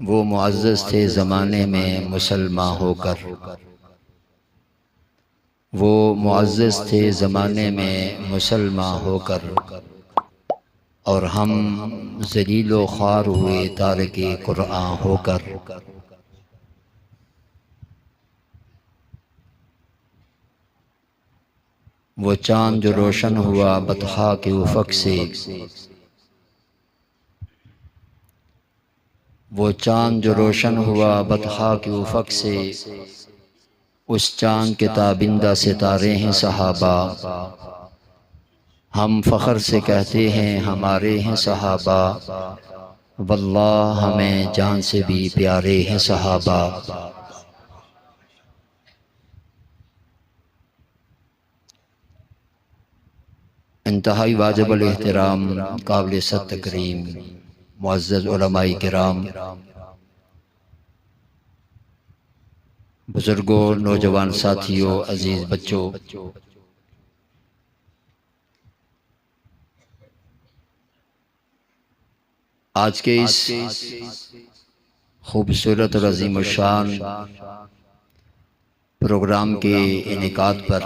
वो मुअज़्ज़ज़ थे ज़माने में मुसलमान होकर, वो मुअज़्ज़ज़ थे ज़माने में मुसलमान होकर, और हम ज़लील व ख्वार हुए तारिके कुरआन होकर। वो चाँद जो रोशन हुआ बतहा के उफ़क़ से, वो चाँद जो रोशन हुआ बतहा के उफ़क़ से, उस चाँद के ताबिंदा सितारे हैं सहाबा। हम फ़ख्र से कहते हैं हमारे हैं सहाबा, वल्लाह हमें जान से भी प्यारे हैं सहाबा। इंतहाई वाजिबुल एहतराम काबिल सद तकरीम मुअज़्ज़ज़ उलमाए किराम, बुज़ुर्गों, नौजवान साथियों, अजीज़ बच्चों, आज के इस खूबसूरत और अज़ीम शान प्रोग्राम के इनेकाद पर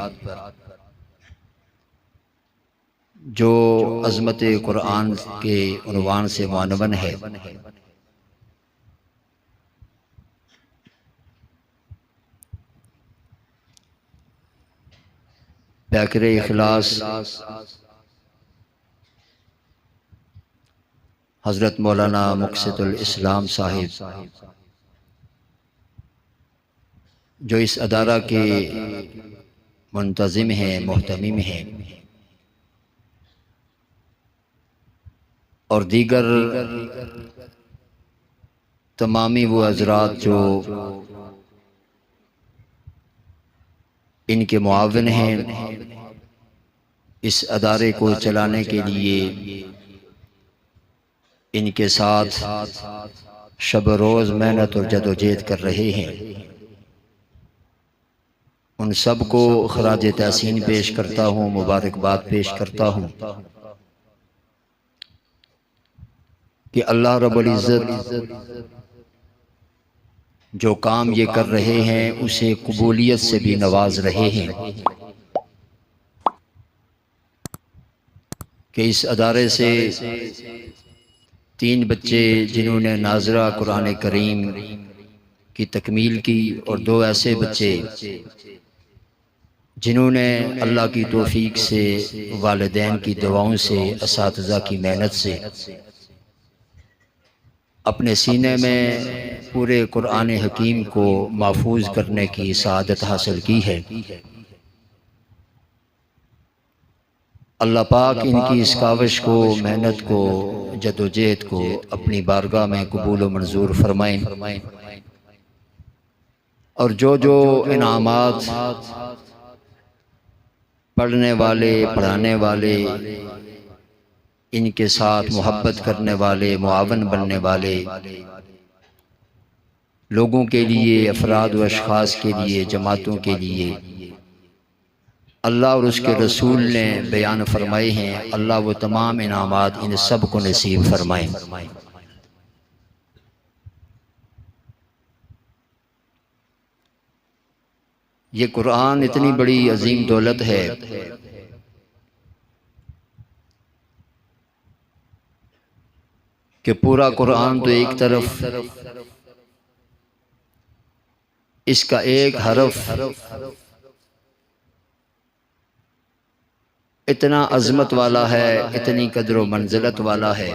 जो अज़मत कुरान के उन्वान से मुअन्वन है, बैकर इखलास हज़रत मौलाना मुक़सिदुल इस्लाम साहिब, जो इस अदारा के मुंतज़िम हैं, मोहतमिम हैं, और दीगर तमामी वो हज़रात जो इनके मुआविन हैं, इस अदारे को चलाने के लिए इनके साथ शब रोज़ मेहनत और जदोजहद कर रहे हैं, उन सब को खराज तहसीन पेश करता हूँ, मुबारकबाद पेश करता हूँ कि अल्लाह रब्बुल इज़्ज़त जो काम ये कर रहे हैं उसे कबूलियत से भी नवाज रहे हैं, कि इस अदारे से 3 बच्चे जिन्होंने नाज़रा कुरान करीम की तकमील की, और 2 ऐसे बच्चे जिन्होंने अल्लाह की तौफीक से, वालिदैन की दुआओं से, असातिज़ा की मेहनत से अपने सीने में पूरे कुरान हकीम को महफूज करने की सआदत हासिल की है। अल्लाह पाक इनकी इस काविश को, मेहनत को, जदोजहद को अपनी बारगाह में कबूल व मंजूर फरमाएं, और जो जो इनामात पढ़ने वाले, पढ़ाने वाले, इनके साथ मोहब्बत करने वाले, मुआवन बनने वाले लोगों के लिए, अफराद व अशख़ास के लिए, जमातों के लिए अल्लाह और उसके रसूल ने बयान फरमाए हैं, अल्लाह वो तमाम इनामात इन सब को नसीब फरमाए। ये कुरान इतनी बड़ी अजीम दौलत है कि पूरा कुरान तो एक तरफ, इसका एक हरफ इतना अजमत वाला है, इतनी कदर व मंजिलत वाला है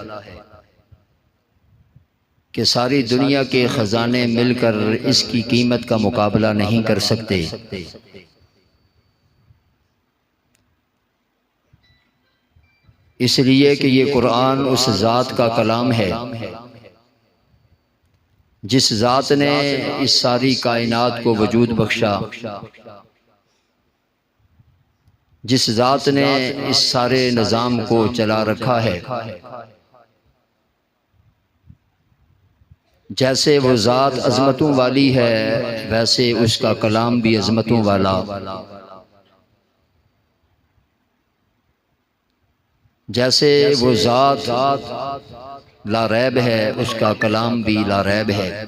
कि सारी दुनिया के ख़जाने मिलकर इसकी कीमत का मुकाबला नहीं कर सकते। इसलिए कि ये कुरान उस ज़ात का कलाम है जिस ज़ात ने इस सारी कायनात को वजूद बख्शा, जिस ज़ात ने इस सारे निज़ाम को चला रखा है। जैसे वो ज़ात अज़मतों वाली है, वैसे उसका कलाम भी अज़मतों वाला। जैसे वो ज़ात ला रैब है, उसका कलाम भी ला रैब है।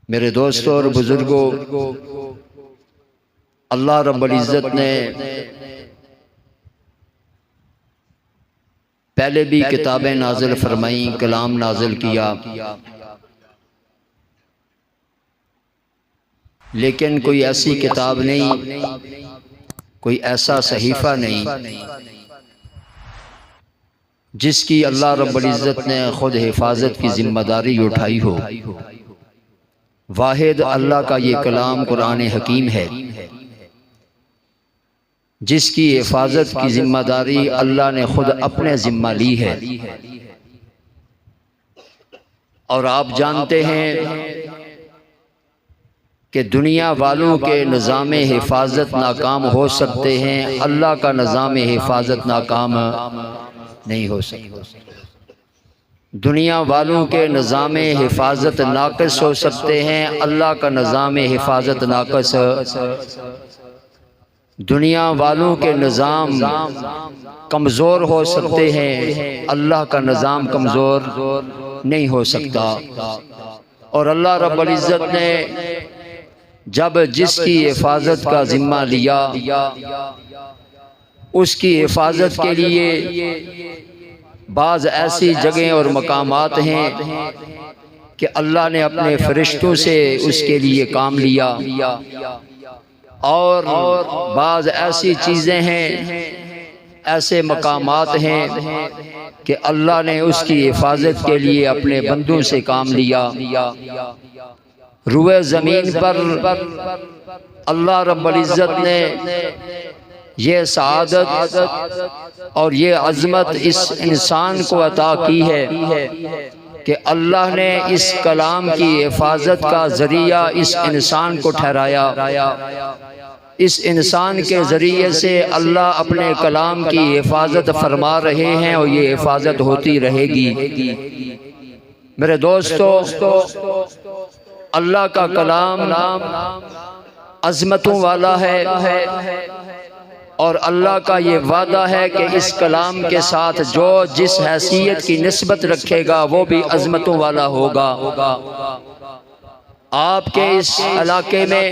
मेरे दोस्तों और बुजुर्गों, अल्लाह रब्बुल इज़्ज़त ने पहले भी किताबें नाजिल फरमाई, कलाम नाजिल किया, लेकिन कोई ऐसी किताब नहीं, कोई ऐसा सहीफ़ा नहीं जिसकी अल्लाह रब्बुल इज़्ज़त ने खुद हिफाजत की जिम्मेदारी उठाई हो। वाहिद अल्लाह का ये कलाम कुरान हकीम है जिसकी हिफाजत की जिम्मेदारी अल्लाह ने खुद अपने जिम्मा ली है। और आप जानते हैं कि दुनिया वालों के निज़ाम हिफाजत नाकाम हो सकते हैं, अल्लाह का निज़ाम हिफाजत नाकाम नहीं हो सकता। दुनिया वालों के निज़ाम हिफाजत नाक़िस हो सकते हैं, अल्लाह का निज़ाम हिफाजत नाक़िस। दुनिया वालों के निज़ाम कमज़ोर हो सकते हैं, अल्लाह का निज़ाम कमज़ोर नहीं हो सकता। और अल्लाह रब्बुल इज़्ज़त ने जब जिसकी हिफाजत का ज़िम्मा लिया, उसकी हिफाजत के लिए बाज़ ऐसी जगह और मकामात हैं कि अल्लाह ने अपने फरिश्तों से उसके लिए काम लिया, और बाज़ ऐसी चीज़ें हैं, ऐसे मकामात हैं कि अल्लाह ने उसकी हिफाजत के लिए अपने बंदों से काम लिया। रुए ज़मीन पर अल्लाह रब्बुल इज़्ज़त ने ये सआदत और ये अज़मत इस इंसान को अता की है कि अल्लाह ने इस कलाम की हिफाजत का ज़रिया इस इंसान को ठहराया। इस इंसान के ज़रिए से अल्लाह अपने कलाम की हिफाजत फरमा रहे हैं और ये हिफाजत होती रहेगी। मेरे दोस्तों, अल्लाह का कलाम अज़मतों वाला है और अल्लाह का ये वादा है कि इस कलाम के साथ जो जिस हैसियत की निस्बत रखेगा वो भी अज़मतों वाला होगा। आपके इस इलाके में,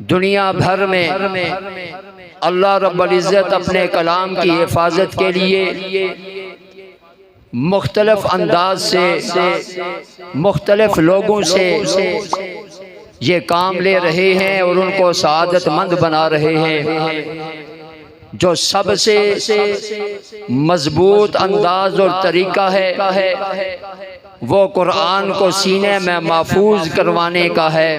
दुनिया भर में अल्लाह रब्बुल इज़्ज़त अपने कलाम की हिफाजत के लिए मुख्तलिफ अंदाज से मुख्तलिफ लोगों से ये काम ले रहे हैं और उनको सआदतमंद बना रहे हैं। जो सबसे मजबूत अंदाज और तरीका है वो कुरान को सीने में महफूज करवाने का है।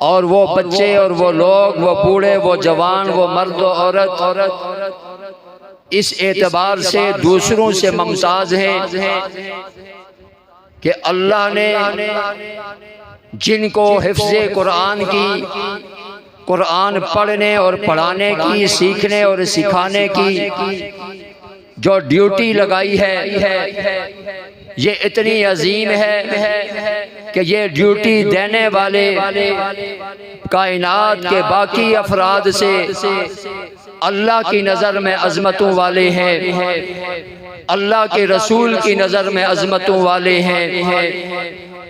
और वो बच्चे और वो लोग, वो बूढ़े, वो जवान, वो मर्द और औरत इस एतबार से दूसरों से मुमताज हैं कि अल्लाह ने जिनको हिफ्ज़े कुरान की, कुरान पढ़ने और पढ़ाने की, सीखने और सिखाने की जो ड्यूटी लगाई है, ये इतनी अजीम है कि ये ड्यूटी देने वाले कायनात के बाकी अफराद से अल्लाह की नज़र में अज़मतों वाले हैं, अल्लाह के रसूल की नज़र में अज़मतों वाले हैं।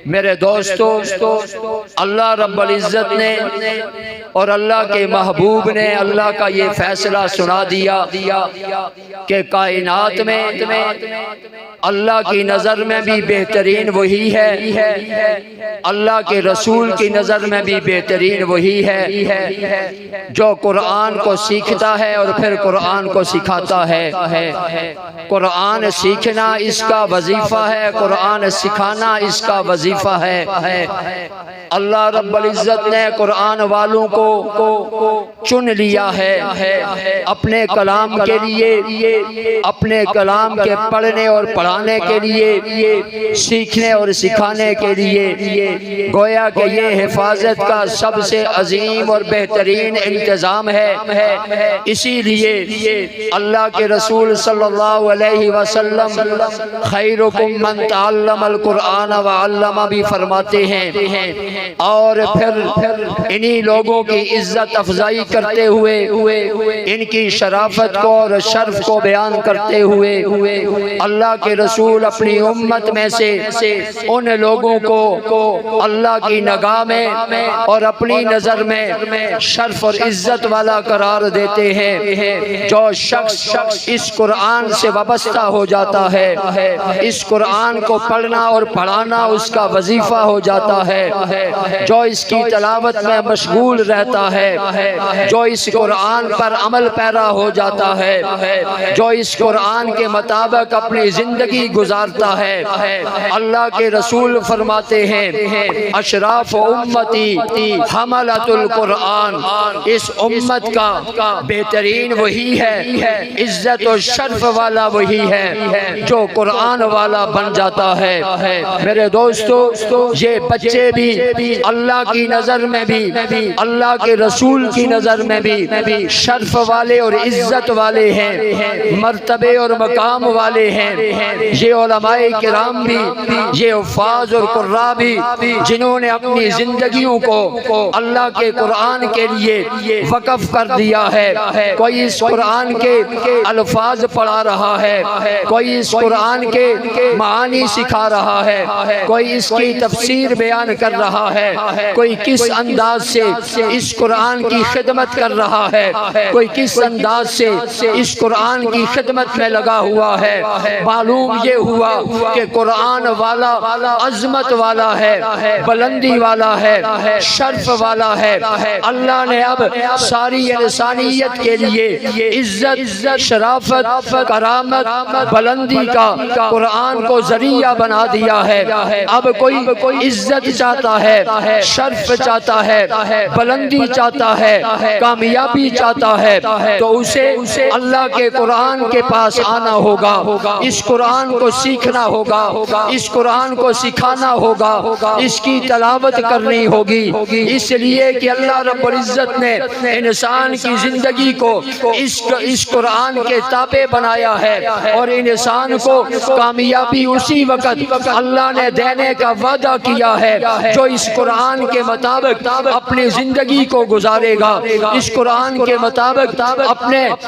मेरे दोस्तों, अल्लाह रब्बुल इज़्ज़त ने और अल्लाह के महबूब ने अल्लाह का ये फैसला सुना दिया कि कायनात में अल्लाह की नज़र में भी बेहतरीन वही है, अल्लाह के रसूल की नज़र में भी बेहतरीन वही है जो कुरान को सीखता है और फिर कुरान को सिखाता है। कुरान सीखना इसका वजीफ़ा है, कुरान सिखाना इसका वजीफ़ा है। अल्लाह रब्बुल इज़्ज़त ने कुरान वालों को चुन लिया है अपने कलाम के लिए, अपने कलाम के पढ़ने और पढ़ाने के लिए, सीखने और सिखाने के लिए। गोया कि ये हिफाजत का सबसे अजीम और बेहतरीन इंतज़ाम है। इसीलिए अल्लाह के रसूल सल्लल्लाहु अलैहि वसल्लम खैरुकुम मन तअल्लमल कुरान व अल्लमा भी फरमाते हैं। और फिर इन्हीं लोगों की की इज्जत अफजाई करते हुए इनकी शराफत को और शर्फ को बयान करते हुए अल्लाह के रसूल अपनी उम्मत में से उन लोगों को अल्लाह की निगाह में और अपनी नज़र में शर्फ और इज्जत वाला करार देते हैं। जो शख्स इस कुरान से वाबस्ता हो जाता है, इस कुरान को पढ़ना और पढ़ाना उसका वजीफा हो जाता है, जो इसकी तलावत में मशगूल रहता है, जो इस कुरान पर अमल पैरा हो जाता है, जो इस कुरान के मुताबिक अपनी जिंदगी गुजारता है, अल्लाह के रसूल फरमाते हैं अशराफ उम्मती हमलतुल कुरान, इस उम्मत का बेहतरीन वही है, इज्जत और शर्फ वाला वही है जो कुरान वाला बन जाता है। मेरे दोस्तों, ये बच्चे भी अल्लाह की नज़र में भी, अल्लाह के रसूल की नज़र में भी शर्फ वाले और इज्जत वाले हैं, मर्तबे और मकाम वाले हैं। ये उलमाए किराम भी, ये उफ़ाज़ और कुर्रा भी जिन्होंने अपनी जिंदगियों को अल्लाह के कुरान के लिए वक़फ़ कर दिया है। कोई इस कुरान के अल्फाज पढ़ा रहा है, कोई इस कुरान के मानी सिखा रहा है, कोई इसकी तफसीर बयान कर रहा है, कोई किस अंदाज से इस कुरान की खिदमत कर रहा है, कोई किस अंदाज से इस कुरान की खिदमत में लगा हुआ है। मालूम ये हुआ कि कुरान वाला अजमत वाला है, बुलंदी वाला है, शर्फ वाला है। अल्लाह ने अब सारी इंसानियत के लिए इज्जत, शराफत, करामत, बुलंदी का कुरान को जरिया बना दिया है। अब कोई इज्जत चाहता है, शर्फ चाहता है, बुलंदी चाहता है, कामयाबी चाहता है, तो उसे अल्लाह के कुरान के पास आना होगा, इस कुरान को सीखना होगा, इस कुरान को सिखाना होगा, इसकी तलावत करनी होगी। इसलिए कि अल्लाह रब्बुल इज्जत ने इंसान की जिंदगी को इस कुरान के ताबे बनाया है और इंसान को कामयाबी उसी वक्त अल्लाह ने देने का वादा किया है जो इस कुरान के मुताबिक अपनी जिंदगी को गुजारेगा, इस कुरान के मुताबिक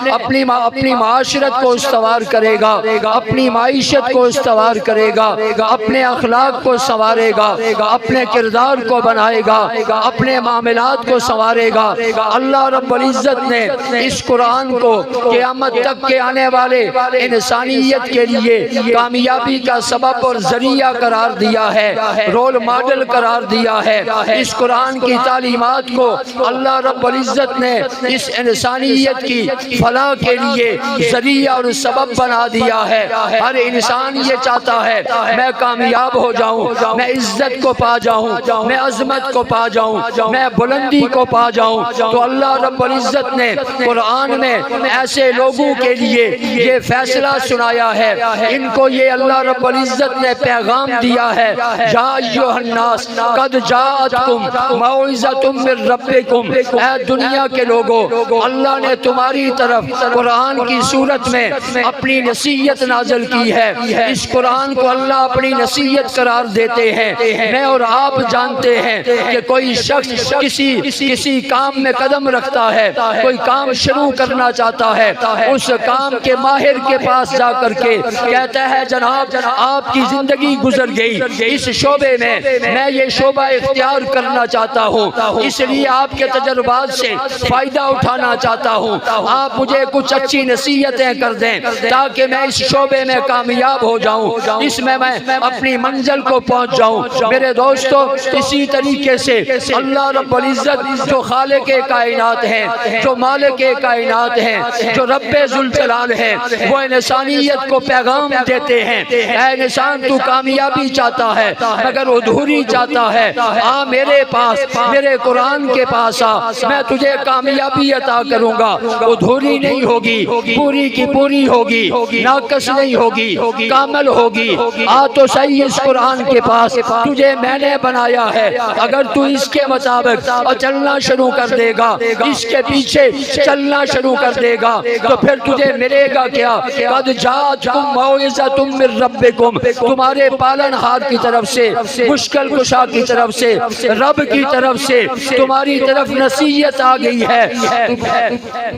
अपनी माशरत को इस्तवार करेगा, अपनी माईशत को इस्तवार करेगा, अपने अखलाक को संवारेगा, अपने किरदार को बनाएगा, अपने मामलात को संवारेगा। अल्लाह रब्बुल इज्जत ने इस कुरान को क़यामत तक के आने वाले इंसानियत के लिए कामयाबी का सबब और जरिया करार दिया है, रोल मॉडल करार दिया है। इस कुरान की तालीमात को अल्लाह रब्बुल इज्जत ने इस इंसानियत की फलाह के लिए जरिया और सबब बना दिया है। हर इंसान ये चाहता है मैं कामयाब हो जाऊं, मैं इज्जत को पा जाऊं, मैं अजमत को पा जाऊं, मैं बुलंदी को पा जाऊं। तो अल्लाह रब्बुल इज्जत ने कुरान में ऐसे लोगों के लिए ये फैसला सुनाया है, इनको ये अल्लाह रब्बुल इज्जत ने पैगाम दिया है, या अय्युहन्नास कद जाअतकुम मौइज़तुम मिर रब्बिकुम, ऐ दुनिया के लोगों, अल्लाह ने तुम्हारी तरफ कुरान की सूरत में अपनी नसीहत नाज़िल की है। इस कुरान को अल्लाह अपनी नसीहत करार देते हैं। मैं और आप जानते हैं कि कोई शख्स किसी काम में कदम रखता है, कोई काम शुरू करना चाहता है, उस काम के माहिर के पास जा करके कहता है जनाब आपकी जिंदगी गुजर गई इस शोबे में, मैं ये शोबा इख्तियार करना चाहता हूँ, इसलिए आपके तजुर्बात से फायदा उठाना चाहता हूँ, आप मुझे कुछ अच्छी नसीहतें कर दें ताकि मैं इस शोबे में कामयाब हो जाऊँ, इसमें मैं अपनी मंजिल को पहुँच जाऊँ। मेरे दोस्तों, इसी तरीके से अल्लाह रब्बुल इज्जत जो खालिक कायनात हैं, जो मालिक कायनात हैं, जो रब्बे जुल जलाल हैं, वो इंसानियत को पैगाम देते हैं, ऐ इंसान तू कामयाबी चाहता है मगर अधूरी चाहता है, आ मेरे पास, मेरे कुरान के पास आ, मैं तुझे कामयाबी अता करूँगा। अधूरी नहीं होगी, पूरी की पूरी होगी, नाकस नहीं होगी, कामल होगी। आ तो सही इस कुरान के पास, तुझे मैंने बनाया है, अगर तू इसके मुताबिक चलना शुरू कर देगा, इसके पीछे चलना शुरू कर देगा, तो फिर तुझे मिलेगा क्या? कद जाअतकुम मौइज़तुम मिर रब्बिकुम, तुम्हारे पालनहार की तरफ से, मुश्किल कुशा की तरफ से, रब की तरफ से तुम्हारी तुम्हारी तरफ नसीहत आ गई है।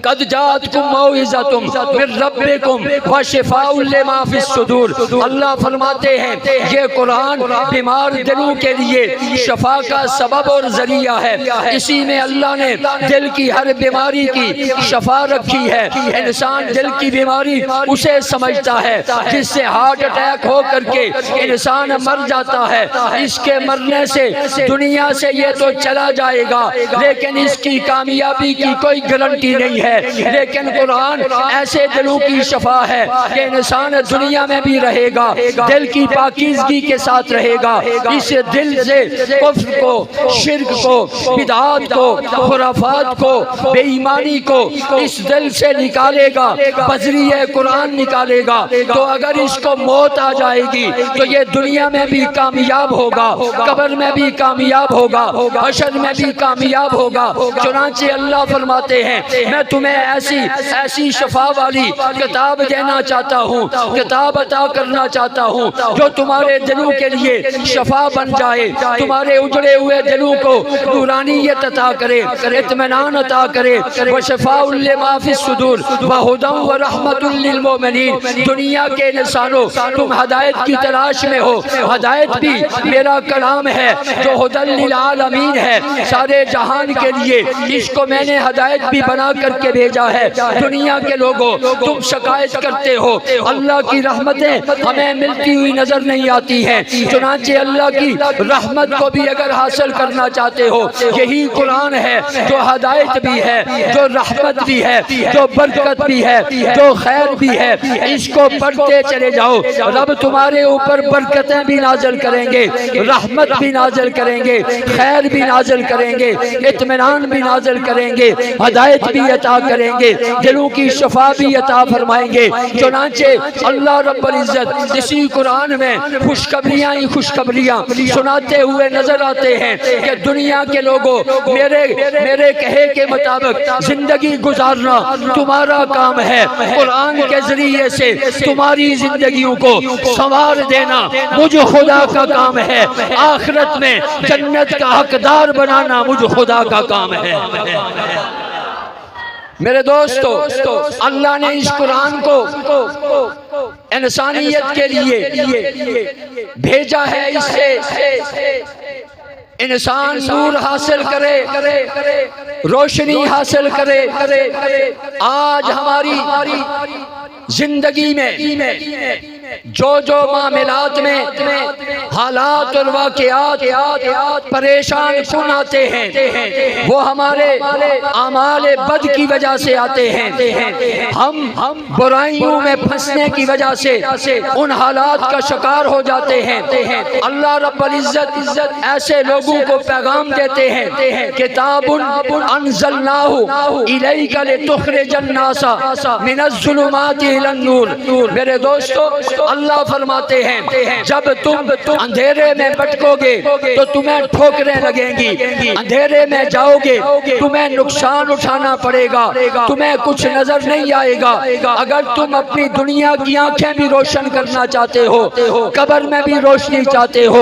कद जातकुम मौइज़तुम मिर रब्बिकुम व शिफाउल लिमा फिस सुदूर। अल्लाह फरमाते हैं ये कुरान बीमार दिलों के लिए शफा का सबब और जरिया है। इसी में अल्लाह ने दिल की हर बीमारी की शफा रखी है। इंसान दिल की बीमारी उसे समझता है जिससे हार्ट अटैक हो करके इंसान मर जाता है। इसके मरने से दुनिया से ये तो चला जाएगा, लेकिन इसकी कामयाबी की कोई गारंटी नहीं है। लेकिन कुरान ऐसे दिलों की शफा है कि इंसान दुनिया में भी रहेगा, दिल की पाकीज़गी के साथ रहेगा। इस दिल से कुफ्र को, शिर्क को, बिदअत को, खुराफात को, बेईमानी को इस दिल से निकालेगा, बजरिए कुरान निकालेगा। तो अगर इसको मौत आ जाएगी तो ये दुनिया में भी कामयाब होगा, कब्र में भी कामयाब होगा, हशर में भी कामयाब होगा। चुनांचे अल्लाह फरमाते हैं मैं तुम्हें ऐसी शफा वाली किताब देना चाहता हूँ, किताब अता करना चाहता हूँ जो तुम्हारे दिलों के लिए शफा बन जाए, तुम्हारे उजड़े हुए दिलों को नूरानियत अता करे, इत्मीनान अता करे। व शिफाउल लिमा फिस सुदूर व हुदन व रहमतुल लिल मोमिनीन। दुनिया के इंसानों तुम हदायत की तलाश में हो, हदायत भी मेरा कलाम है जो हुदल लिल आलमीन है, सारे जहान के लिए। इसको मैंने हदायत भी बना करके भेजा है। दुनिया के लोगों तुम शिकायत करते हो अल्लाह की रहमतें हमें मिलती हुई नजर नहीं आती हैं। चुनांचे अल्लाह की रहमत को भी अगर हासिल करना चाहते हो, यही कुरान है जो हदायत भी है, जो रहमत भी है, जो बरकत भी है, जो खैर भी है। इसको पढ़ते चले जाओ, रब तुम्हारे ऊपर बरकतें भी नाज़िल करेंगे, रहमत भी नाज़िल करेंगे, खैर भी नाज़िल करेंगे, इत्मीनान भी नाज़िल करेंगे, हदायत भी अता करेंगे, दिलों की शफा भी अता फरमाएंगे। चुनांचे अल्लाह रब्बुल इज्जत इसी कुरान में खुशखबरियाँ ही खुशखबरियाँ सुनाते हुए नजर आते हैं कि दुनिया के लोगों मेरे कहे के मुताबिक जिंदगी गुजारना तुम्हारा काम है। कुरान के जरिए से तुम्हारी जिंदगियों को संवार देना मुझ खुदा का काम है। आखिरत में जन्नत का हकदार बनाना मुझ खुदा का काम है। मेरे दोस्तों, अल्लाह ने इस कुरान को इंसानियत के लिए भेजा है। इससे इंसान नूर हासिल करे, रोशनी हासिल करे। आज हमारी जिंदगी में जो मामलात में हालात और वाक़यात परेशान कुन आते हैं वो हमारे आमाल बद की वजह से आते हैं। हम बुराइयों में फंसने की वजह से उन हालात का शिकार हो जाते हैं। अल्लाह रब्बुल इज्जत ऐसे लोगों को पैगाम देते हैं किताबुन अंज़लनाहु इलैका लितुख़रिजन नासा मिनज़्ज़ुलुमाति इलन नूर। मेरे दोस्तों, अल्लाह फरमाते हैं जब तुम अंधेरे में भटकोगे तो तुम्हें ठोकरें लगेंगी, अंधेरे में जाओगे तुम्हें नुकसान उठाना पड़ेगा, तुम्हें कुछ नजर नहीं आएगा। अगर तुम अपनी दुनिया की आंखें भी रोशन करना चाहते हो, कब्र में भी रोशनी चाहते हो,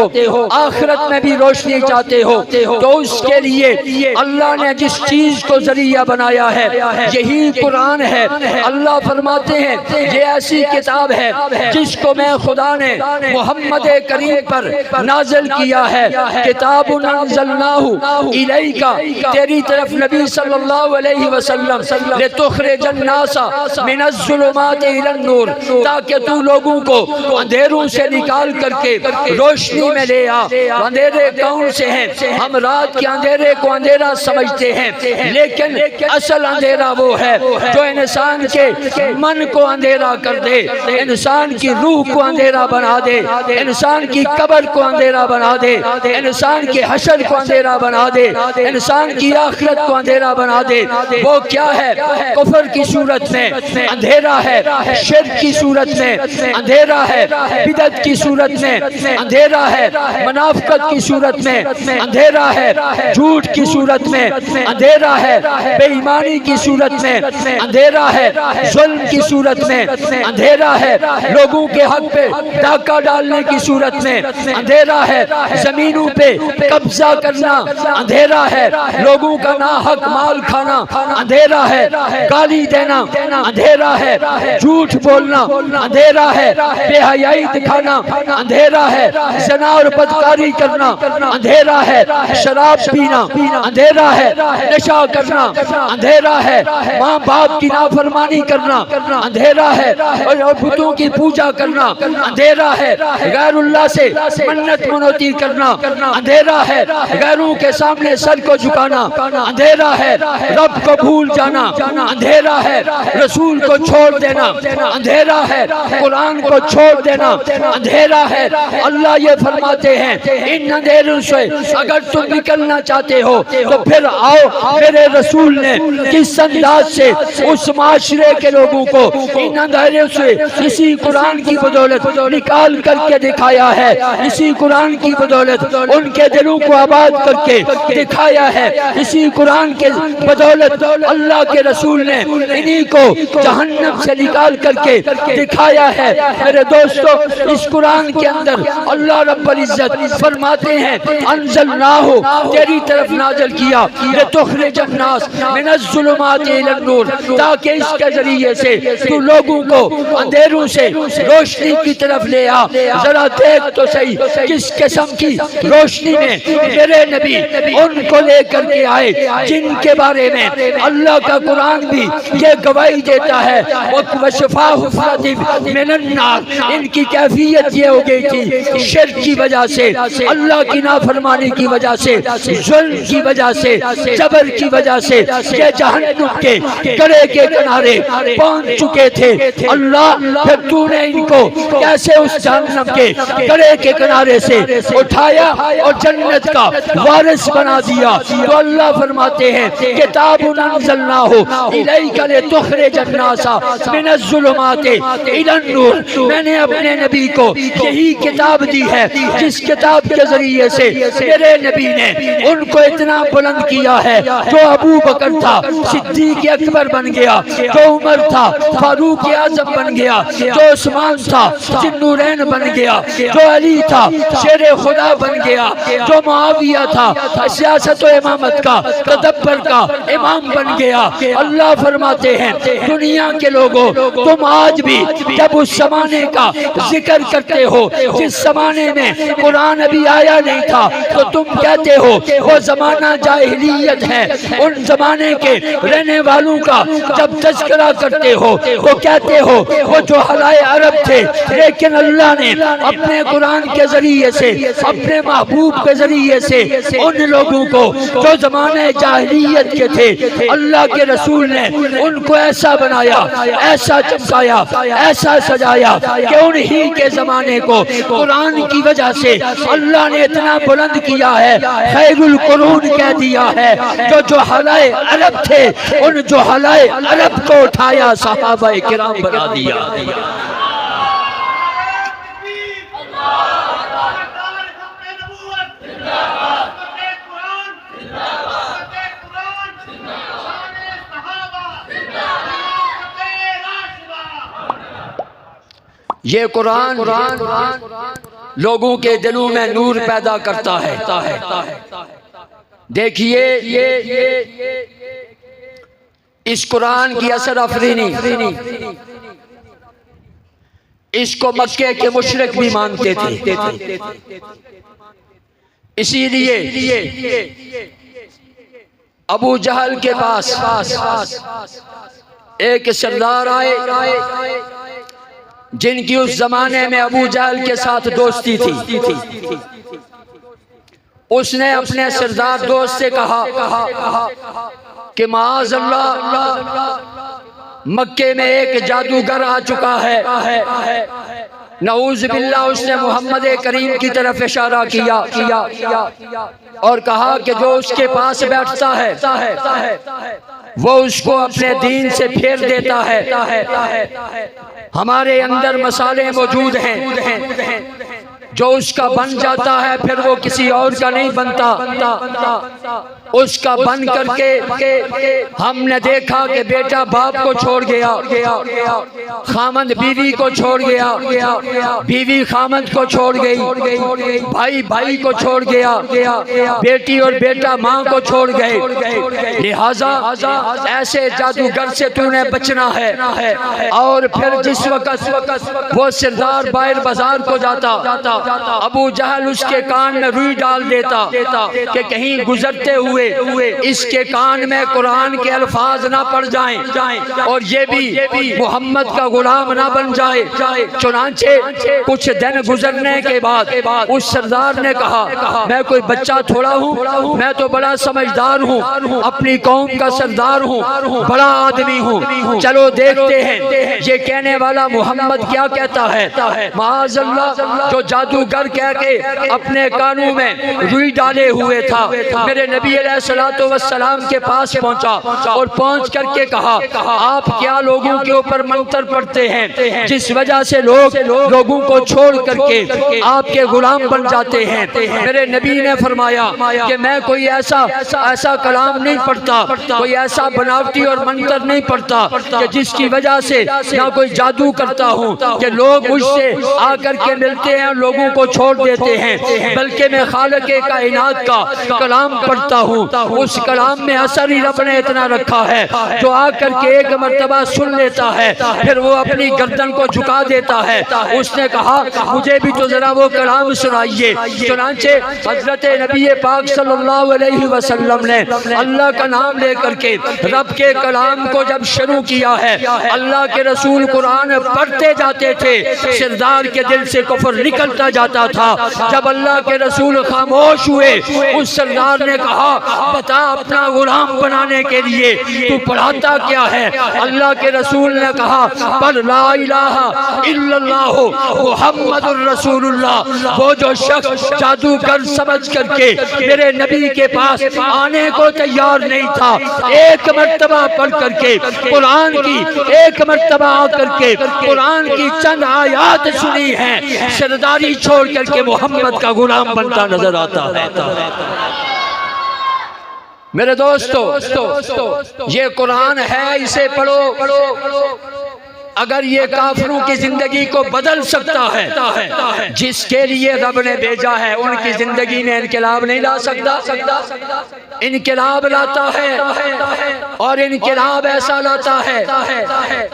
आखिरत में भी रोशनी चाहते हो, तो उसके लिए अल्लाह ने जिस चीज को जरिया बनाया है यही कुरान है। अल्लाह फरमाते हैं ये ऐसी किताब है जिसको मैं खुदा ने मोहम्मद करीम पर नाज़िल किया है। किताबुन अंज़लनाहु इलैका, तेरी तरफ नबी सल्लल्लाहु अलैहि वसल्लम लितुख़रिजन नासा मिनज़्ज़ुलुमाति इलन नूर, ताकि तू लोगों को अंधेरों से निकाल करके रोशनी में ले आ। अंधेरे कौन से हैं? हम रात के अंधेरे को अंधेरा समझते हैं, लेकिन असल अंधेरा वो है जो इंसान के मन को अंधेरा कर दे, इंसान की रूह को अंधेरा बना दे, इंसान की कब्र को अंधेरा बना दे, इंसान के हशर को अंधेरा बना दे, इंसान की आखिरत को अंधेरा बना दे। वो क्या है? कुफ्र की सूरत में अंधेरा है, शिर्क की सूरत में अंधेरा है, बिदअत की सूरत में अंधेरा है, मुनाफिकत की सूरत में अंधेरा है, झूठ की सूरत में अंधेरा है, बेईमानी की सूरत में अंधेरा है, जुल्म की सूरत में अंधेरा है, लोगों के हक पे डाका डालने की सूरत में अंधेरा है, जमीनों पे कब्जा करना अंधेरा है, लोगों का ना हक माल खाना अंधेरा है, गाली देना अंधेरा है, झूठ बोलना अंधेरा है, बेहयाई दिखाना अंधेरा है, ज़ना और बदकारी करना अंधेरा है, शराब पीना अंधेरा है, नशा करना अंधेरा है, माँ बाप की नाफरमानी करना अंधेरा है, और बुतों की पूजा करना अंधेरा है, गैरुल्लाह से मन्नत मनौती करना अंधेरा है, गैरों के सामने सर को झुकाना अंधेरा है, रब को भूल जाना अंधेरा है, रसूल को छोड़ देना अंधेरा है, कुरान को छोड़ देना अंधेरा है। अल्लाह ये फरमाते हैं इन अंधेरों से अगर तुम निकलना चाहते हो तो फिर आओ, मेरे रसूल ने किस अंदाज से उस माशरे के लोगों को इन अंधेरों से इसी कुरान की बदौलत निकाल करके दिखाया है, इसी कुरान की बदौलत उनके दिलों को आबाद करके दिखाया है, इसी कुरान के बदौलत अल्लाह के रसूल ने इन्हीं को जहन्नम से निकाल करके दिखाया है। मेरे दोस्तों, इस कुरान के अंदर अल्लाह रब्बुल इज्जत फरमाते हैं अंज़लनाहु, तेरी तरफ नाज़िल किया, लितुख़रिजन नास मिनज़्ज़ुलुमाति इलन नूर, ताकि इसके जरिए से तू लोगों को अंधेरों से रोशनी की तरफ ले आ। जरा देख तो सही किस किस्म की रोशनी में मेरे नबी उनको लेकर के आए जिनके बारे में अल्लाह का कुरान भी ये गवाही देता है, इनकी कैफियत ये हो गई थी शिर्क की वजह से, अल्लाह की नाफरमानी की वजह से, जुल्म की वजह से, जबर की वजह से ये जहन्नुम के गड़े के किनारे पहुंच चुके थे। अल्लाह फिर तूने इनको कैसे उस जहन्नुम के गड़े के किनारे से उठाया और जन्नत का वारिस बना दिया। तो अल्लाह फरमाते हैं किताबुन अंज़लनाहु इलैका लितुख़रिजन नासा मिनज़्ज़ुलुमाति इलन नूर, मैंने अपने नबी को यही किताब दी है जिस किताब के जरिए से मेरे नबी ने उनको इतना बुलंद किया है। जो अबू बकर था सिद्दीक़ अकबर बन गया, जो उमर था फारूक आज़म बन गया, जो उस्मान था ज़ुन्नूरैन बन गया, जो अली था शेर खुदा बन गया, जो मुआविया था सियासत व इमामत का तदब्बर का इमाम बन गया। अल्लाह फरमाते हैं दुनिया के लोगों, तुम आज भी जब उस जमाने का जिक्र करते हो जिस जमाने में कुरान अभी आया नहीं था, तो तुम कहते हो वो जमाना जाहिलियत है। उन जमाने के रहने वालों का जब तज़किरा करते हो तो कहते हो वो जो हलाए अरब थे, लेकिन अल्लाह ने अपने कुरान के जरिए से, अपने महबूब के जरिए से उन लोगों को जो जमाने जाहिलियत के थे, अल्लाह के रसूल ने उनको ऐसा बनाया, ऐसा चमकाया, ऐसा सजाया कि उन्हीं के जमाने को कुरान की वजह से अल्लाह ने इतना बुलंद किया है, खैरुल कुरून कह दिया है। जो हलाए अरब थे, उन जो हलाए अरब को उठाया सहाबाए किराम बना दिया। ये कुरान लोगों के दिलों में नूर पैदा करता है। देखिए इस कुरान की असर अफरीनी इसको मक्के के मुशरिक भी मानते थे। इसीलिए अबू जहल के पास एक सरदार आए जिनकी उस जमाने में अबू जहल के साथ दोस्ती थी। उसने अपने सरदार दोस्त से कहा कि माअज़ल्लाह मक्के में एक जादूगर आ चुका है। नऊज़ बिल्लाह। उसने मोहम्मद करीम की तरफ इशारा किया और कहा कि जो उसके पास बैठता है वो उसको अपने दीन से फेर देता है। हमारे अंदर मसाले मौजूद हैं, जो उसका बन जाता है फिर वो किसी और का नहीं बनता। उसका बन करके हमने देखा कि बेटा बाप को छोड़ गया, खामंद बीवी को छोड़ गया, बीवी खामंद को छोड़ गई, भाई भाई को छोड़ गया, बेटी और बेटा माँ को छोड़ गए। लिहाजा ऐसे जादूगर से तूने बचना है। और फिर जिस वक्त वो सरदार बाहर बाजार को जाता, अबू जहल उसके कान में रुई डाल देता कि कहीं गुजरते हुए इसके कान में कुरान के अल्फाज ना पड़ जाएं और ये भी मोहम्मद का गुलाम ना बन जाए। चुनांचे कुछ दिन गुजरने के बाद उस सरदार ने कहा मैं कोई बच्चा थोड़ा हूँ, मैं तो बड़ा समझदार हूँ, अपनी कौम का सरदार हूँ, बड़ा आदमी हूँ, चलो देखते हैं ये कहने वाला मोहम्मद क्या कहता है। माअज़ल्लाह जो जादूगर कह के अपने कानों में रुई डाले हुए था, मेरे नबी अलैहिस्सलातु वस्सलाम के पास पहुंचा और पहुंच करके कहा आप क्या लोगों के ऊपर मंत्र पढ़ते हैं जिस वजह से लोगों को छोड़ करके आपके गुलाम बन जाते हैं। मेरे नबी ने फरमाया कि मैं कोई ऐसा कलाम नहीं पढ़ता, कोई ऐसा बनावटी और मंत्र नहीं पढ़ता कि जिसकी वजह से ना कोई जादू करता हूँ कि लोग मुझसे आकर के मिलते हैं और लोगों को छोड़ देते हैं, बल्कि मैं खालिक़े कायनात का कलाम पढ़ता हूँ। उस कलाम में असर ही रब ने इतना रखा है जो आकर के एक मर्तबा सुन लेता है फिर वो अपनी गर्दन को झुका देता है। उसने कहा मुझे भी तो जरा वो कलाम सुनाइए। चुनांचे हजरत नबी पाक सल्लल्लाहु अलैहि वसल्लम ने अल्लाह का नाम लेकर के रब के कलाम को जब शुरू किया है, अल्लाह के रसूल कुरान पढ़ते जाते थे, सरदार के दिल से कुफ्र निकलता जाता था। जब अल्लाह के रसूल खामोश हुए, उस सरदार ने कहा बता अपना गुलाम बनाने के लिए तू पढ़ाता क्या है। अल्लाह के रसूल ने कहा पर ला इलाहा इल्लल्लाह मुहम्मदुर रसूलुल्लाह। वो जो शख्स जादूगर समझ करके मेरे नबी के पास आने को तैयार नहीं था, एक मर्तबा पढ़ करके कुरान की, एक मर्तबा आकर के कुरान की चंद आयात सुनी है, सरदारी छोड़ करके मोहम्मद का गुलाम बनता नजर आता है। मेरे दोस्तों ये कुरान है, इसे पढ़ो। अगर ये काफिरों की जिंदगी को बदल सकता है, जिसके लिए रब ने भेजा है उनकी जिंदगी में इनकलाब नहीं ला सकता। इनकलाब लाता है और इनकलाब ऐसा लाता है,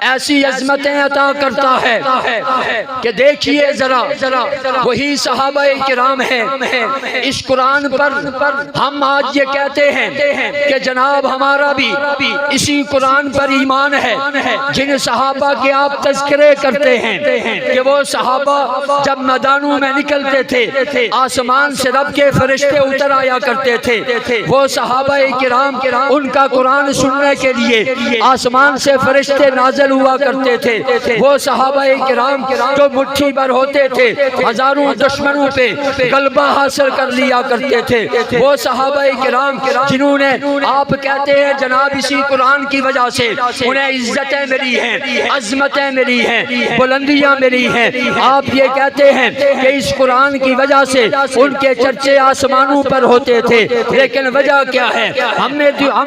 ऐसी अजमतें अता करता है कि देखिए जरा वही सहाबाए किराम है। इस कुरान पर हम आज ये कहते हैं कि जनाब हमारा भी इसी कुरान पर ईमान है। जिन सहाबा के आप तज़किरे करते हैं कि वो सहाबा जब मैदानों में निकलते थे आसमान से रब के फरिश्ते उतर आया करते थे, वो सहाबाए किराम उनका कुरान सुनने के लिए आसमान से फरिश्ते नाज़िल हुआ करते थे। वो सहाबाए किराम जो मुट्ठी भर होते थे हजारों दुश्मनों पे गलबा हासिल कर लिया करते थे। वो सहाबाए किराम जिन्होंने आप कहते हैं जनाब इसी कुरान की वजह से उन्हें इज्जतें मिली हैं, अजमतें मिली हैं, बुलंदियां मिली हैं। आप ये कहते हैं कि इस कुरान की वजह से उनके चर्चे आसमानों पर होते थे, लेकिन वजह क्या है? हम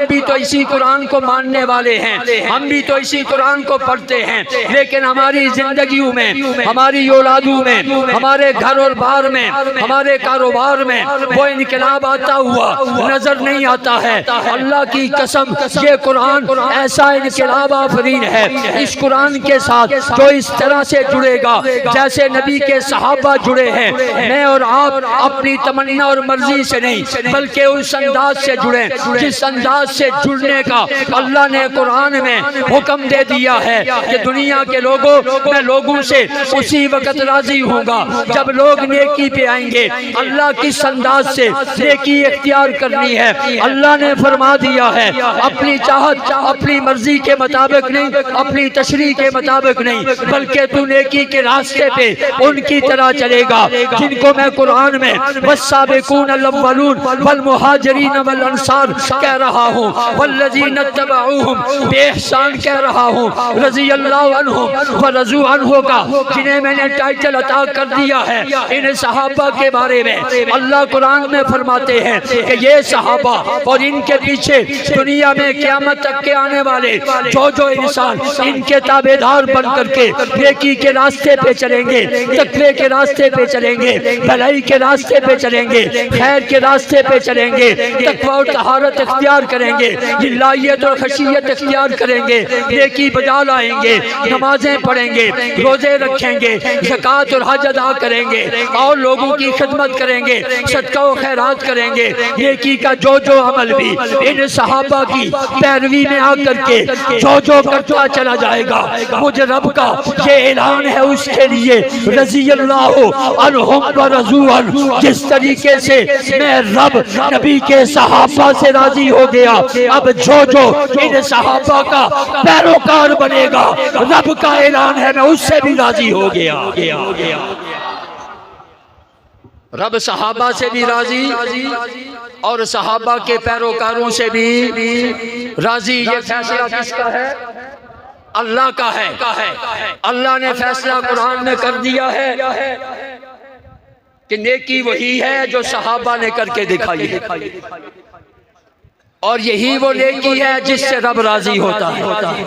भी तो इसी कुरान को मानने वाले हैं, हम भी तो इसी कुरान को पढ़ते हैं, लेकिन हमारी जिंदगियों में, हमारी औलादों में, हमारे घर और बाहर में, हमारे कारोबार में वो इनकलाब आता हुआ नजर नहीं आता है। अल्लाह की कसम ये कुरान ऐसा इनकलाब आफरीन है। इस कुरान के साथ जो इस तरह से जुड़ेगा जैसे नबी के सहाबा जुड़े हैं, मैं और आप अपनी तमन्ना और मर्जी से नहीं बल्कि उस अंदाज से जुड़े जिस अंदाज से जुड़ने का अल्लाह ने कुरान में हुक्म दे दिया है कि दुनिया के लोगों, मैं लोगों से उसी वक्त राजी होऊंगा जब लोग नेकी पे आएंगे। अल्लाह किस अंदाज से नेकी इख्तियार करनी है अल्लाह ने फरमा दिया है, अपनी चाहत अपनी मर्जी के मुताबिक नहीं, अपनी तशरीह के मुताबिक नहीं, बल्कि तू नेकी के रास्ते पे उनकी तरह चलेगा जिनको मैं कुरान में वस्साबिकून अल-अव्वलून वल मुहाजिरीन वल वल अंसार कह रहा हूँ, वल्लज़ीना तबअूहुम बेइहसान कह रहा हूँ, रज़ियल्लाहु अन्हुम व रज़ू अन्हु का जिन्हें मैंने टाइटल अता कर दिया है। इन सहाबा के बारे में अल्लाह कुरान में फरमाते हैं कि ये सहाबा और इनके पीछे दुनिया में क़यामत तक के आने वाले जो इंसान इनके ताबेदार बन करके नेकी के रास्ते पे चलेंगे, तक़वे के रास्ते पे चलेंगे, भलाई के रास्ते पे चलेंगे, खैर के रास्ते पे चलेंगे, तक़वा और तहारत इख्तियार करेंगे, जिल्लाहियत और खशियत इख्तियार करेंगे, नेकी बजा लाएंगे, नमाजें पढ़ेंगे, रोजे रखेंगे, ज़कात और हज अदा करेंगे और लोगों की खिदमत करेंगे, सदका और खैरात करेंगे। नेकी का जो अमल भी इन सहाबा की पैरवी में आकर के जो करता चला जाएगा, मुझे रब का ये ऐलान है उसके लिए, रज़ियल्लाहु अन्हुम व रज़ू अन्हु। जिस तरीके से मैं रब नबी के सहाबा से राजी हो गया, अब जो इन सहाबा का पैरोकार बनेगा, रब का ऐलान है मैं उससे भी राजी हो गया। रब सहाबा से भी राजी और सहाबा के पैरोकारों से भी राजी। ये फैसला किसका है? अल्लाह का है। अल्लाह ने फैसला कुरान में कर दिया है कि नेकी वही है जो सहाबा ने करके दिखाई है, और यही वो नेकी है जिससे रब राजी होता है।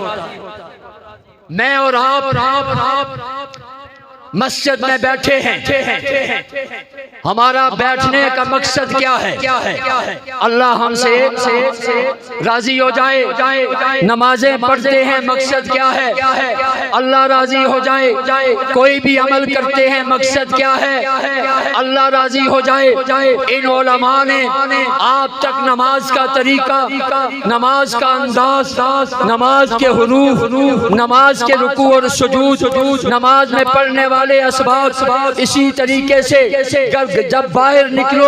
मैं और आप मस्जिद में बैठे हैं, हमारा बैठने का मकसद क्या है? अल्लाह हमसे राजी हो जाए। नमाजें पढ़ते हैं, मकसद क्या है? अल्लाह राजी हो जाए। कोई भी अमल करते हैं, मकसद क्या है? अल्लाह राजी हो जाए। इन उलमा ने आप तक नमाज का तरीका, नमाज का अंदाज, नमाज के हुरूफ, नमाज के रुकू और सुजूद, नमाज में पढ़ने वाले असबाब, इसी तरीके से जब बाहर निकलो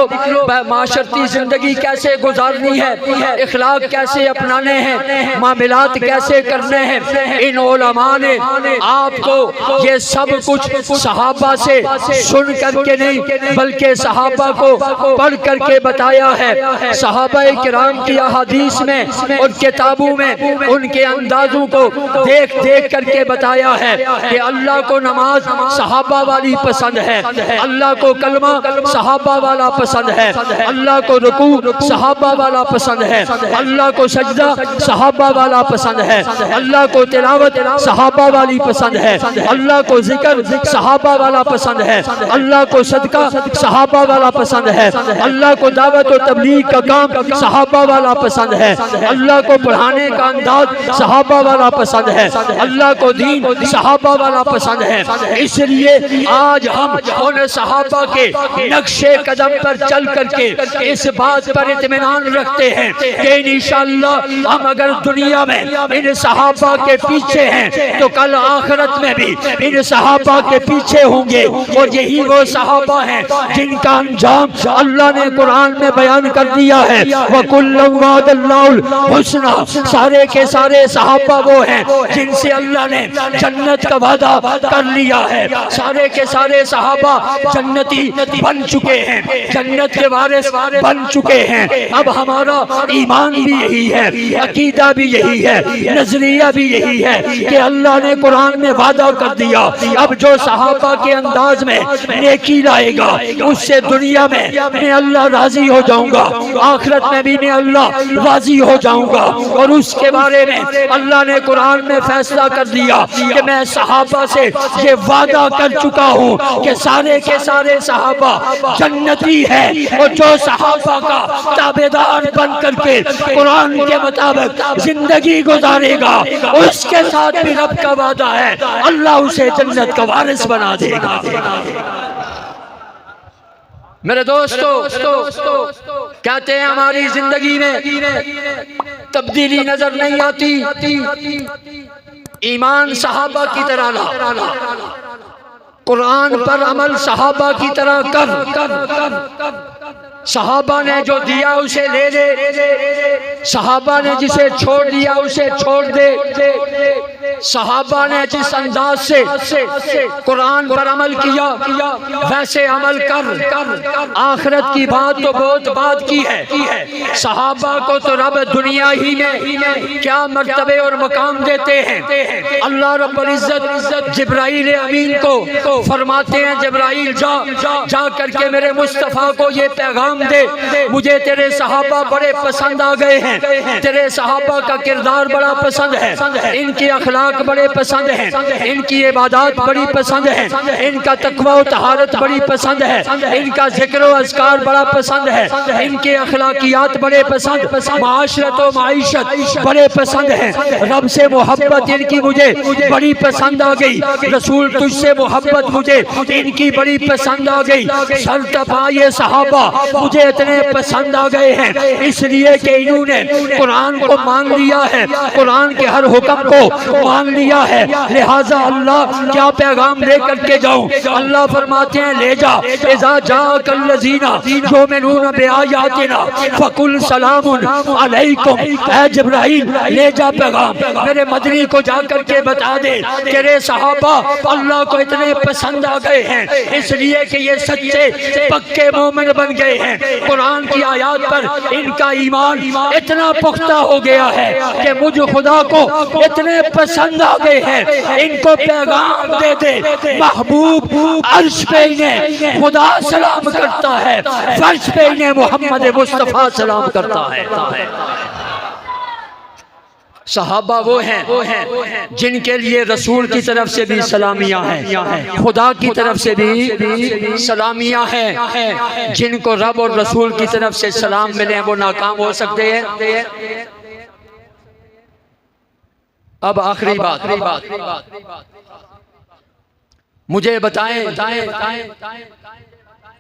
माशरती जिंदगी कैसे गुजारनी है, इखलाक कैसे अपनाने हैं, मामलात कैसे करने हैं, इन उलमा ने आपको ये सब कुछ सहाबा से सुन करके नहीं बल्कि सहाबा को पढ़ करके बताया है। सहाबा किराम की अहादीस में और किताबों में उनके अंदाजों को देख करके बताया है कि अल्लाह को नमाज सहाबा वाली पसंद है, अल्लाह को कलमा सहाबा वाला पसंद है, अल्लाह को रुकू सहाबा वाला पसंद है, अल्लाह को सजदा सहाबा वाला पसंद है, अल्लाह को तिलावत सहाबा वाली पसंद है, अल्लाह को जिक्र सहाबा वाला पसंद है, अल्लाह को सदका सहाबा वाला पसंद है, अल्लाह को दावत और तबलीग का काम सहाबा वाला पसंद है, अल्लाह को पढ़ाने का अंदाज सहाबा वाला पसंद है, अल्लाह को दीन सहाबा वाला पसंद है। इसलिए आज हम उन सहाबा के नक्शे कदम पर चल करके इस बात पर इत्मीनान रखते हैं कि इंशाअल्लाह हम अगर दुनिया में इन सहाबा के पीछे हैं तो कल आखिरत में भी इन सहाबा के पीछे होंगे। और यही वो सहाबा हैं जिनका अंजाम अल्लाह ने कुरान में बयान कर दिया है, वकुल्लुम वअदल्लाहुल हुस्ना। सारे के सारे सहाबा वो हैं जिनसे अल्लाह ने जन्नत का वादा कर लिया है। सारे के सारे सहाबा जन्नती बन चुके हैं, जन्नत के वारिस बन चुके हैं। अब हमारा ईमान भी यही है, अकीदा भी यही है, नजरिया भी यही है कि अल्लाह ने कुरान में वादा कर दिया, अब जो सहाबा के अंदाज में नेकी लाएगा उससे दुनिया में मैं अल्लाह राजी हो जाऊंगा, आखिरत में भी मैं अल्लाह राजी हो जाऊंगा। और उसके बारे में अल्लाह ने कुरान में फैसला कर दिया कि मैं सहाबा से ये वादा कर चुका हूँ कि सारे के सारे सहाबा जन्नती है, और जो सहाबा का ताबेदार बन करके कुरान के मुताबिक जिंदगी गुजारेगा उसके साथ भी रब का वादा है, अल्लाह उसे जन्नत का वारिस बना देगा। मेरे दोस्तों, कहते हैं हमारी जिंदगी में तब्दीली नजर नहीं आती, ईमान सहाबा की तरह ला, कुरान पर अमल सहाबा की तरह कर। सहाबा ने जो दिया उसे ले ले, सहाबा ने जिसे छोड़ दिया उसे छोड़ दे। सहाबा ने जिस अंदाज से कुरान पर अमल किया वैसे अमल कर आखिरत की बात तो बहुत बात की है। सहाबा को तो रब दुनिया ही में क्या मर्तबे और मकाम देते हैं। अल्लाह रब्बुल इज्जत जिब्राइल अमीन को फरमाते हैं, जिब्राइल जा करके मेरे मुस्तफ़ा को ये पैगाम दे, मुझे तेरे सहाबा बड़े पसंद आ गए हैं, तेरे सहाबा का किरदार बड़ा पसंद है, इनके अखलाक बड़े पसंद हैं, इनकी इबादत बड़ी पसंद है, इनका तकवा और तहारत बड़ी पसंद है, इनका जिक्र और अज़कार बड़ा पसंद है, इनके अखलाकियात बड़े पसंद, माशरत और माईशत बड़े पसंद है। रब से मोहब्बत इनकी मुझे बड़ी पसंद आ गई, रसूल तुझसे मोहब्बत मुझे इनकी बड़ी पसंद आ गई। सरतफा ये सहाबा मुझे इतने पसंद आ गए हैं इसलिए कि इन्होंने कुरान को मान लिया है, कुरान के हर हुक्म को मान लिया है। लिहाजा अल्लाह क्या पैगाम ले करके जाऊं? अल्लाह फरमाते हैं ले जा, इज़ा जाकल्लज़ीना युमिनूना बिआयातिना फकुल सलामुन अलैकुम। ऐ जिब्राइल ले जा पैगाम, मेरे मदनी को जा करके बता दे तेरे सहाबा अल्लाह को इतने पसंद आ गए हैं इसलिए कि ये सच्चे पक्के मोमिन बन गए हैं। कुरान की आयत पर इनका ईमान इतना पुख्ता हो गया है कि मुझ खुदा को इतने पसंद आ गए हैं, इनको पैगाम दे दे। महबूब अर्श पे इन्हें खुदा सलाम करता है, फर्श पे इन्हें मोहम्मद मुस्तफ़ा सलाम करता है। सहाबा वो हैं जिनके लिए रसूल की तरफ से भी सलामियाँ हैं, खुदा की तरफ से भी सलामियाँ हैं। जिनको रब और रसूल की तरफ से सलाम मिले वो नाकाम हो सकते हैं। अब आखिरी बात मुझे बताएं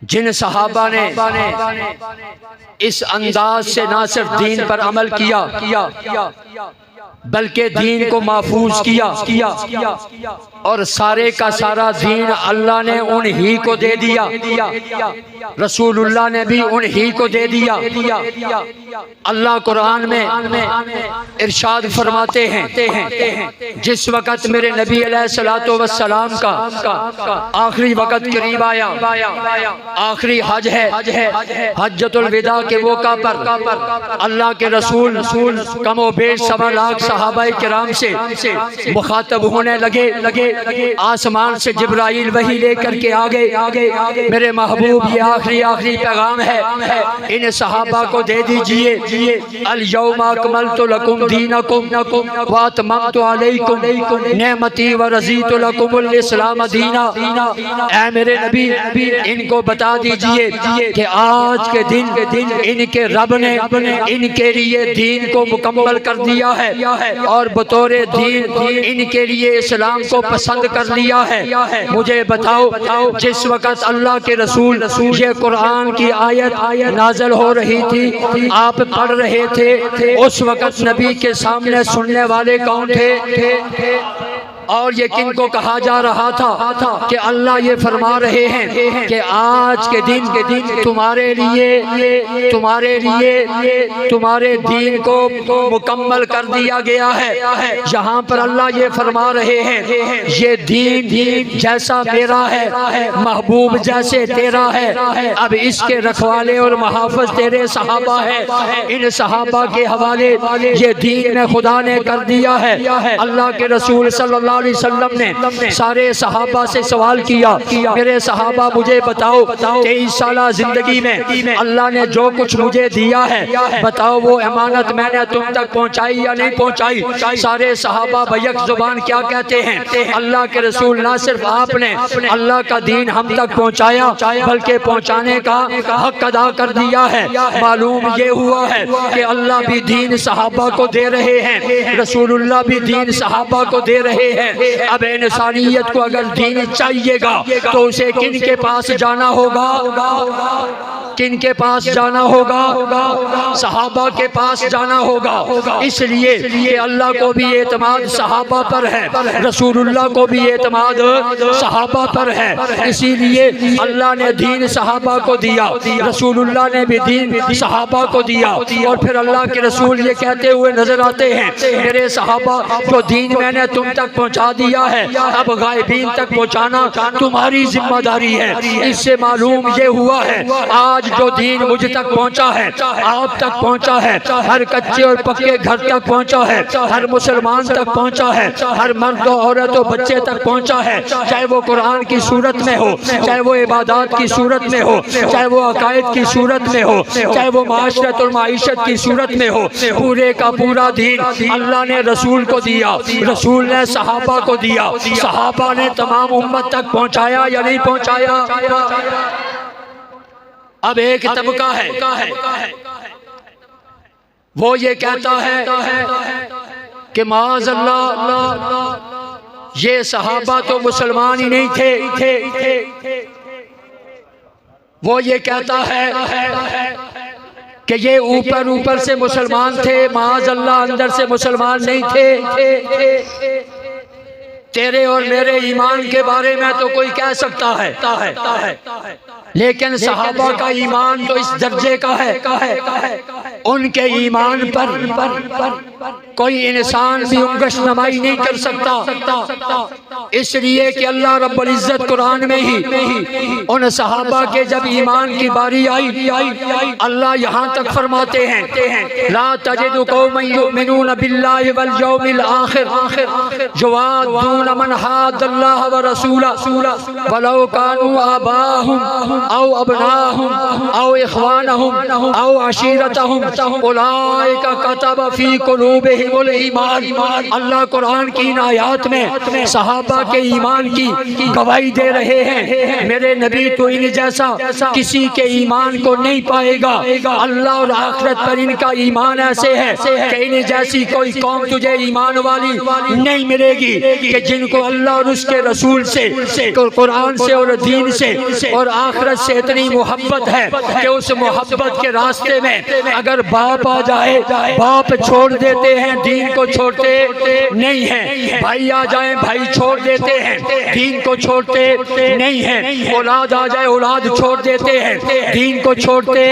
जिन सहाबा ने इस अंदाज से ना सिर्फ दीन पर अमल किया बल्कि दीन को महफूज किया और सारे का सारा दीन अल्लाह ने उन्हीं को दे दिया, रसूलुल्लाह ने भी उन्हीं को दे दिया। अल्लाह कुरान में इरशाद फरमाते हैं जिस वक़्त मेरे नबी अलैहिस्सलातु वस्सलाम का आखिरी वक़्त करीब आया, आखिरी हज है, हज्जतुल विदा के मौका पर अल्लाह के रसूल कमोबेश 1.25 लाख सहाबाए किराम से मुखातब होने लगे। आसमान से जिब्राइल वही लेकर के आगे मेरे महबूब ये आखिरी पैगाम है, इन सहाबा को दे दीजिए। अल यौमा अकमलतु लकुम दीनकुम व अतममतु अलैकुम नेमती व रज़ीतु लकुमुल इस्लाम दीना। ऐ मेरे नबी इनको बता दीजिए कि आज के दिन इनके रब ने इनके लिए दीन को मुकम्मल कर दिया है और बतौरे दीन इनके लिए इस्लाम को पसंद कर लिया है। मुझे बताओ जिस वक़्त अल्लाह के रसूल ये कुरान की आयत नाज़िल हो रही थी, आप पढ़ रहे थे, उस वक़्त नबी के सामने सुनने वाले कौन थे और ये किनको कहा जा रहा था कि अल्लाह ये फरमा रहे हैं कि आज के दिन तुम्हारे लिए तुम्हारे दीन को मुकम्मल कर दिया गया है। यहाँ पर अल्लाह ये फरमा रहे हैं ये दीन जैसा मेरा है, महबूब जैसे तेरा है, अब इसके रखवाले और महाफिज तेरे सहाबा है। इन सहाबा के हवाले ये दीन में खुदा ने कर दिया है। अल्लाह के रसूल सल्लल्लाहु अलैहि वसल्लम ने सारे सहाबा से सवाल किया, मेरे सहाबा मुझे बताओ 23 साल जिंदगी में अल्लाह ने जो कुछ मुझे दिया है बताओ वो अमानत मैंने तुम तक पहुंचाई या नहीं पहुंचाई? सारे सहाबा बैक जुबान क्या कहते हैं, अल्लाह के रसूल ना सिर्फ आपने अल्लाह का दीन हम तक पहुंचाया बल्कि पहुंचाने का हक अदा कर दिया है। मालूम ये हुआ है कि अल्लाह भी दीन सहाबा को दे रहे हैं, रसूलुल्लाह भी दीन सहाबा को दे रहे हैं। हैं। अब इंसानियत को अगर दीन चाहिएगा तो उसे किन के पास जाना होगा? किन के पास जाना होगा? सहाबा के पास जाना होगा। इसलिए कि अल्लाह को भी एतमाद सहाबा पर है, रसूलुल्लाह को भी एतमाद सहाबा पर है। इसीलिए अल्लाह ने दीन सहाबा को दिया, रसूलुल्लाह ने भी दीन सहाबा को दिया। और फिर अल्लाह के रसूल ये कहते हुए नजर आते हैं, मेरे सहाबा जो दीन मैंने तुम तक पहुंचा दिया है, अब गायबीन तक पहुंचाना तुम्हारी जिम्मेदारी है। इससे मालूम ये हुआ है आज जो दीन मुझ तक पहुंचा है, आप तक पहुंचा है, हर कच्चे और पक्के घर तक पहुंचा है, हर मुसलमान तक पहुंचा है, हर मर्द औरत और बच्चे तक पहुंचा है। चाहे वो कुरान की सूरत में हो, चाहे वो इबादत की सूरत में हो, चाहे वो अकायद की सूरत में हो, चाहे वो माशरत और माईशत की सूरत में हो, पूरे का पूरा दीन अल्लाह ने रसूल को दिया, रसूल ने सहाबा को दिया, सहाबा ने तमाम उम्मत तक पहुंचाया या नहीं पहुंचाया? अब एक तबका है वो ये कहता है कि माज़अल्लाह ये सहाबा तो मुसलमान ही नहीं थे। वो ये कहता है कि ये ऊपर ऊपर से मुसलमान थे, माज़अल्लाह अंदर से मुसलमान नहीं थे। तेरे और मेरे ईमान के बारे में तो कोई कह सकता है, लेकिन सहाबा का ईमान तो इस दर्जे का है, उनके ईमान पर कोई इंसान भी उंगश नमाई नहीं कर सकता। इसलिए कि अल्लाह रब्बुल इज्जत कुरान में ही उन सहाबा के जब ईमान की बारी आई, अल्लाह यहाँ तक फरमाते हैं, ला तजिदु कौमन युमिनून बिल्लाहि वल यौमिल आखिर युवाद्दून मन हाद्दल्लाह व रसूलहु वलौ कानू आबाहुम औ अबनाहुम औ इख्वानहुम औ अशीरतहुम उलाइका कतब फी कुलूबिहिमुल ईमान। अल्लाह कुरान की इन आयात में सहाबा के ईमान की गवाही दे रहे हैं। मेरे नबी तो इन जैसा किसी के ईमान को नहीं पाएगा। अल्लाह और आखिरत पर इनका ईमान ऐसे है कि इन जैसी कोई कौम तुझे ईमान वाली नहीं मिलेगी कि जिनको अल्लाह और उसके रसूल से, कुरान से और दीन से और आखिरत से इतनी मोहब्बत है कि उस मोहब्बत के रास्ते में अगर बाप आ जाए, बाप छोड़ देते हैं, दीन को छोड़ते नहीं है। भाई आ जाए, भाई छोड़ देते हैं, दीन को छोड़ते नहीं है। औलाद आ जाए, औलाद छोड़ देते हैं, दीन को छोड़ते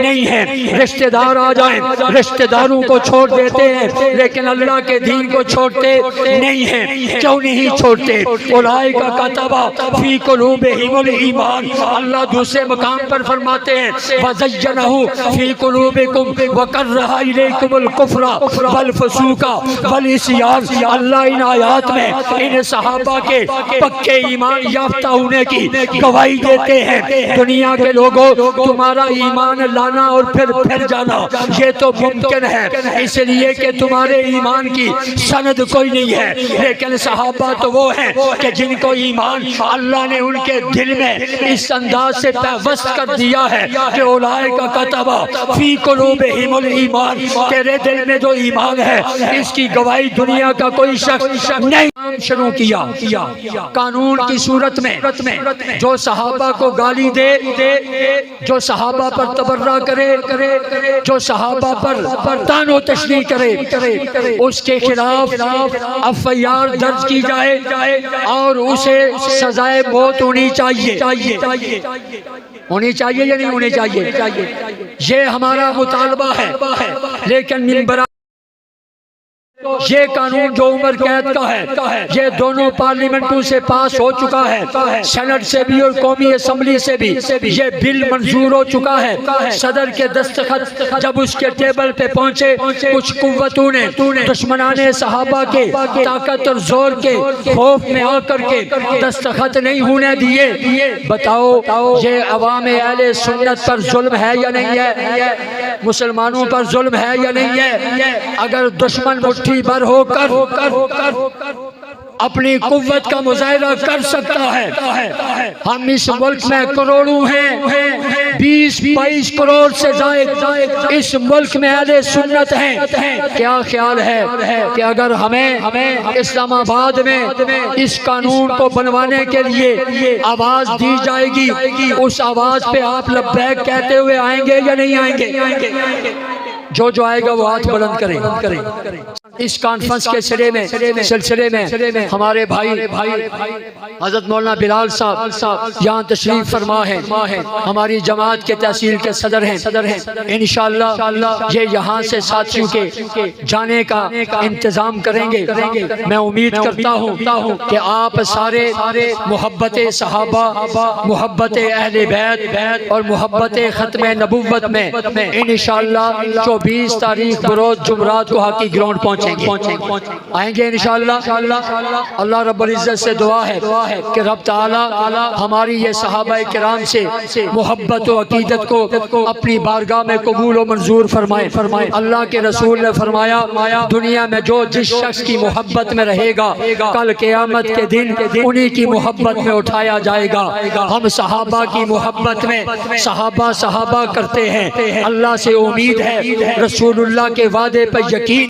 नहीं है। रिश्तेदार आ जाए, रिश्तेदारों को छोड़ देते हैं, लेकिन अल्लाह के दीन को छोड़ते नहीं है। क्यों नहीं छोड़ते? उलाइका कतबा फी कुलूबिहिमुल ईमान। अल्लाह दूसरे मकाम पर फरमाते हैं, वज़य्यनहु फी कुलूबिकुम व करहा इलैकुमुल कुफ्रा वल फसूका वल इस्यान। अल्लाह इन आयात में इन सहाबा के पक्के ईमान याफ्ता होने की गवाही देते हैं। दुनिया के लोगों, तुम्हारा ईमान लाना और फिर जाना ये तो मुमकिन है, इसलिए कि तुम्हारे ईमान की सनद कोई नहीं है, लेकिन सहाबा तो वो हैं कि जिनको ईमान अल्लाह ने उनके दिल में इस अंदाज से पैवस्त कर दिया है कि उलाइका कतबा फी कुलूबिहिमुल ईमान। तेरे दिल में जो ईमान है इसकी गवाही दुनिया का कोई शख्स नहीं। शुरू किया कानून की सूरत में जो सहाबा को गाली दे, जो सहाबा पर तबर्रा करे, जो सहाबा पर तानो तशनी करे, उसके खिलाफ एफआईआर दर्ज की जाए और उसे सजाए मौत होनी चाहिए। होनी चाहिए या नहीं होनी चाहिए? ये हमारा मुतालबा है। लेकिन मिंबर ये कानून जो उम्र कैद का है, ये दोनों पार्लियामेंटों से पास हो चुका है, सेनेट से भी और कौमी असम्बली से भी ये बिल मंजूर हो चुका है। सदर के दस्तखत जब उसके टेबल पे पहुंचे, कुछ कुव्वतों ने दुश्मनाने सहाबा के ताकत और जोर के खौफ में आकर के दस्तखत नहीं होने दिए। बताओ ये अवाम अहले सुन्नत पर जुल्म है या नहीं है? मुसलमानों पर जुल्म है या नहीं है? अगर दुश्मन मुट्ठी भर होकर अपनी कुव्वत का मुजाहिरा कर सकता है। हम इस मुल्क में करोड़ों हैं, 20-22 करोड़ से ज्यादा इस मुल्क में अहले सुन्नत हैं। क्या ख्याल है कि अगर हमें इस्लामाबाद में इस कानून को बनवाने के लिए आवाज दी जाएगी, उस आवाज पे आप लब्बैक कहते हुए आएंगे या नहीं आएंगे? जो आएगा वो हाथ बुलंद करें। इस कॉन्फ्रेंस के सिलसिले में हमारे भाई हजरत मौलाना बिलाल साहब यहाँ तशरीफ फरमा है। हमारी जमात के तहसील के सदर हैं। इंशाअल्लाह ये यहाँ से साथियों के जाने का इंतजाम करेंगे। मैं उम्मीद करता हूँ कि आप सारे मोहब्बत सहाबा, मोहब्बत अहले बैत और मोहब्बत ख़त्म नबुव्वत में इंशाअल्लाह 24 तारीख बरोज जुमरात को हाकी ग्राउंड आएंगे इंशाअल्लाह। अल्लाह रब्बुल इज्जत से दुआ है कि रब ताला हमारी ये सहाबा किराम से मोहब्बत और अकीदत को अपनी बारगाह में कबूल और मंजूर फरमाए। अल्लाह के रसूल ने फरमाया, दुनिया में जो जिस शख्स की मोहब्बत में रहेगा, कल क़यामत के दिन उन्हीं की मोहब्बत में उठाया जाएगा। हम सहाबा की मोहब्बत में सहाबा करते हैं। अल्लाह से उम्मीद है, रसूलुल्लाह के वादे पर यकीन